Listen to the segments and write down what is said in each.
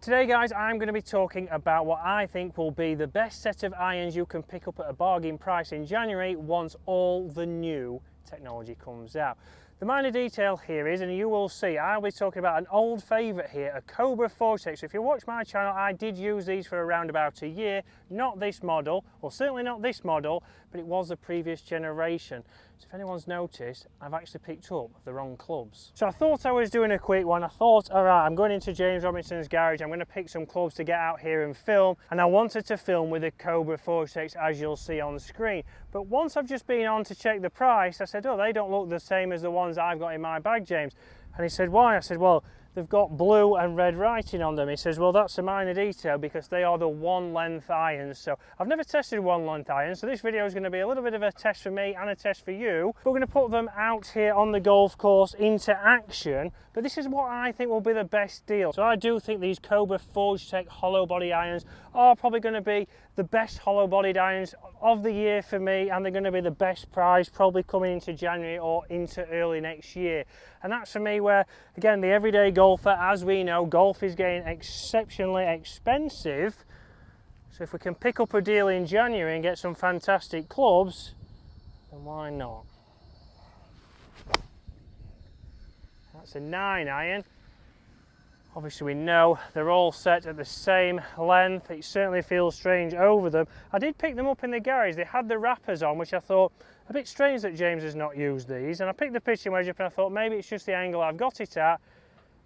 Today guys, I'm going to be talking about what I think will be the best set of irons you can pick up at a bargain price in January once all the new technology comes out. The minor detail here is, and you will see, I'll be talking about an old favourite here, a Cobra Forge-Tec. So if you watch my channel, I did use these for around about a year. Not this model, well certainly not this model, but it was the previous generation. So if anyone's noticed, I've actually picked up the wrong clubs. So I thought I was doing a quick one. I thought, all right, I'm going into James Robinson's garage. I'm going to pick some clubs to get out here and film. And I wanted to film with the Cobra Forge-Tecs, as you'll see on the screen. But once I've just been on to check the price, I said, oh, they don't look the same as the ones I've got in my bag, James. And he said, why? I said, well, they've got blue and red writing on them. He says, well, that's a minor detail because they are the one length irons. So I've never tested one length irons, so this video is going to be a little bit of a test for me and a test for you. We're going to put them out here on the golf course into action, but this is what I think will be the best deal. So I do think these Cobra Forge-Tec hollow body irons are probably going to be the best hollow bodied irons of the year for me, and they're going to be the best price probably coming into January or into early next year. And that's for me where, again, the everyday golfer, as we know, golf is getting exceptionally expensive. So if we can pick up a deal in January and get some fantastic clubs, then why not? That's a 9 iron. Obviously we know they're all set at the same length. It certainly feels strange over them. I did pick them up in the garage. They had the wrappers on, which I thought a bit strange that James has not used these. And I picked the pitching wedge up and I thought maybe it's just the angle I've got it at.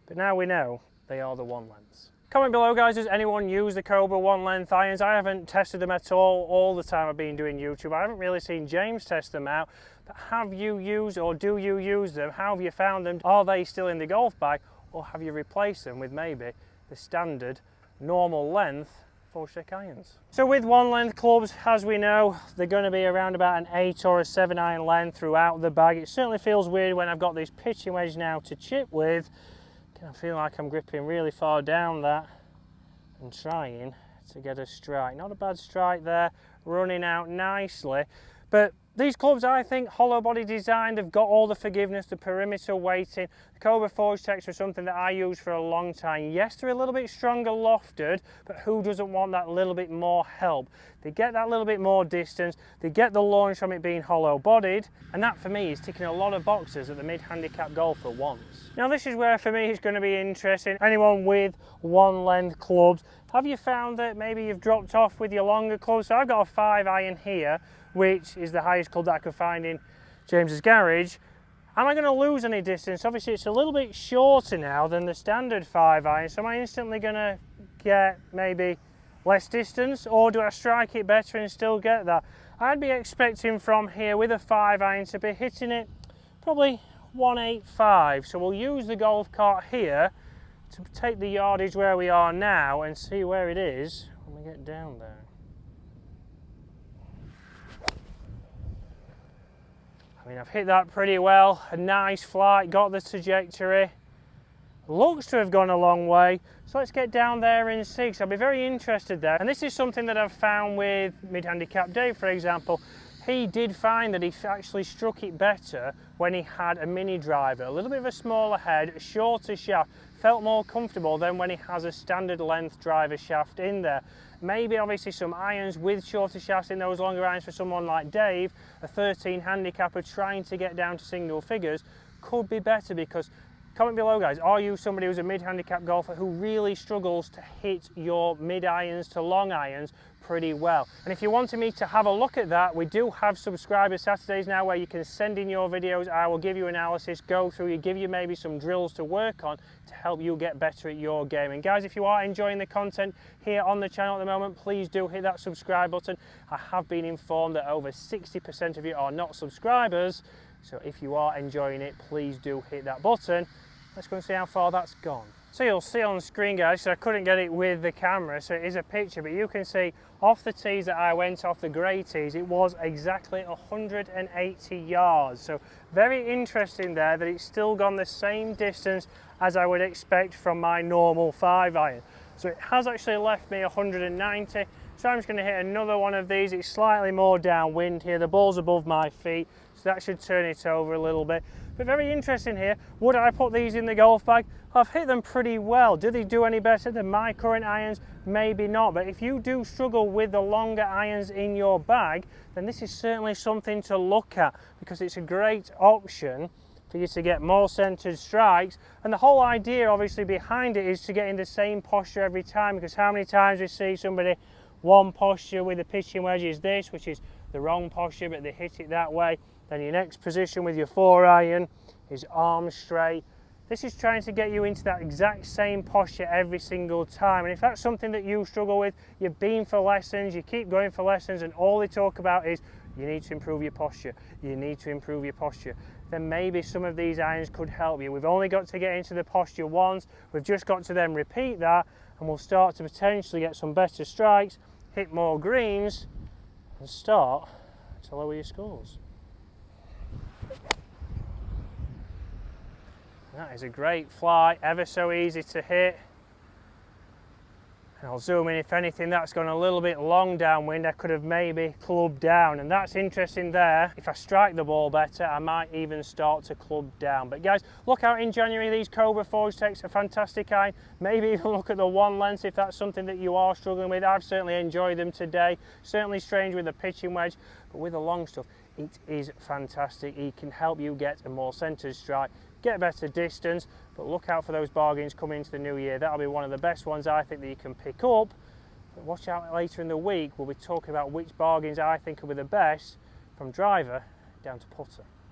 But now we know they are the one lengths. Comment below guys, does anyone use the Cobra one length irons? I haven't tested them at all the time I've been doing YouTube. I haven't really seen James test them out. But have you used, or do you use them? How have you found them? Are they still in the golf bag? Or have you replaced them with maybe the standard normal length Forge-Tec irons? So with one length clubs, as we know, they're going to be around about an 8 or a 7 iron length throughout the bag. It certainly feels weird when I've got this pitching wedge now to chip with. I feel like I'm gripping really far down that and trying to get a strike. Not a bad strike there, running out nicely. But these clubs, I think, hollow body design, they've got all the forgiveness, the perimeter weighting. The Cobra Forge-Tecs are something that I use for a long time. Yes, they're a little bit stronger lofted, but who doesn't want that little bit more help? They get that little bit more distance, they get the launch from it being hollow bodied, and that for me is ticking a lot of boxes that the mid-handicap golfer wants. Now this is where for me it's going to be interesting. Anyone with one length clubs, have you found that maybe you've dropped off with your longer clubs? So I've got a 5 iron here, which is the highest club that I could find in James's garage. Am I going to lose any distance? Obviously it's a little bit shorter now than the standard 5 iron, so am I instantly going to get maybe less distance, or do I strike it better and still get that? I'd be expecting from here with a 5 iron to be hitting it probably 185, so we'll use the golf cart here to take the yardage where we are now and see where it is when we get down there. I mean, I've hit that pretty well, a nice flight, got the trajectory, looks to have gone a long way, so let's get down there and see, because I'll be very interested there. And this is something that I've found with mid-handicap Dave, for example. He did find that he actually struck it better when he had a mini driver, a little bit of a smaller head, a shorter shaft, felt more comfortable than when he has a standard length driver shaft in there. Maybe obviously some irons with shorter shafts in those longer irons for someone like Dave, a 13 handicapper trying to get down to single figures, could be better. Because comment below guys, are you somebody who's a mid-handicap golfer who really struggles to hit your mid-irons to long irons pretty well? And if you wanted me to have a look at that, we do have subscriber Saturdays now where you can send in your videos. I will give you analysis, go through you, give you maybe some drills to work on to help you get better at your game. And guys, if you are enjoying the content here on the channel at the moment, please do hit that subscribe button. I have been informed that over 60% of you are not subscribers, so if you are enjoying it, please do hit that button. Let's go and see how far that's gone. So you'll see on the screen guys, so I couldn't get it with the camera, so it is a picture, but you can see off the tees that I went off, the grey tees, it was exactly 180 yards. So very interesting there that it's still gone the same distance as I would expect from my normal 5 iron. So it has actually left me 190, So I'm just going to hit another one of these. It's slightly more downwind here. The ball's above my feet, so that should turn it over a little bit. But very interesting here. Would I put these in the golf bag? I've hit them pretty well. Do they do any better than my current irons? Maybe not. But if you do struggle with the longer irons in your bag, then this is certainly something to look at, because it's a great option for you to get more centered strikes. And the whole idea obviously behind it is to get in the same posture every time, because how many times we see somebody one posture with the pitching wedge is this, which is the wrong posture, but they hit it that way. Then your next position with your 4-iron is arms straight. This is trying to get you into that exact same posture every single time. And if that's something that you struggle with, you've been for lessons, you keep going for lessons, and all they talk about is you need to improve your posture, you need to improve your posture, then maybe some of these irons could help you. We've only got to get into the posture once, we've just got to then repeat that, and we'll start to potentially get some better strikes, hit more greens, and start to lower your scores. That is a great fly, ever so easy to hit. And I'll zoom in. If anything, that's gone a little bit long downwind. I could have maybe clubbed down, and that's interesting there. If I strike the ball better, I might even start to club down. But guys, look out in January. These Cobra Forge Techs are fantastic iron. Maybe even look at the one length if that's something that you are struggling with. I've certainly enjoyed them today. Certainly strange with the pitching wedge, but with the long stuff, it is fantastic. It can help you get a more centered strike, get better distance, but look out for those bargains coming into the new year. That'll be one of the best ones I think that you can pick up. But watch out later in the week, we'll be talking about which bargains I think will be the best from driver down to putter.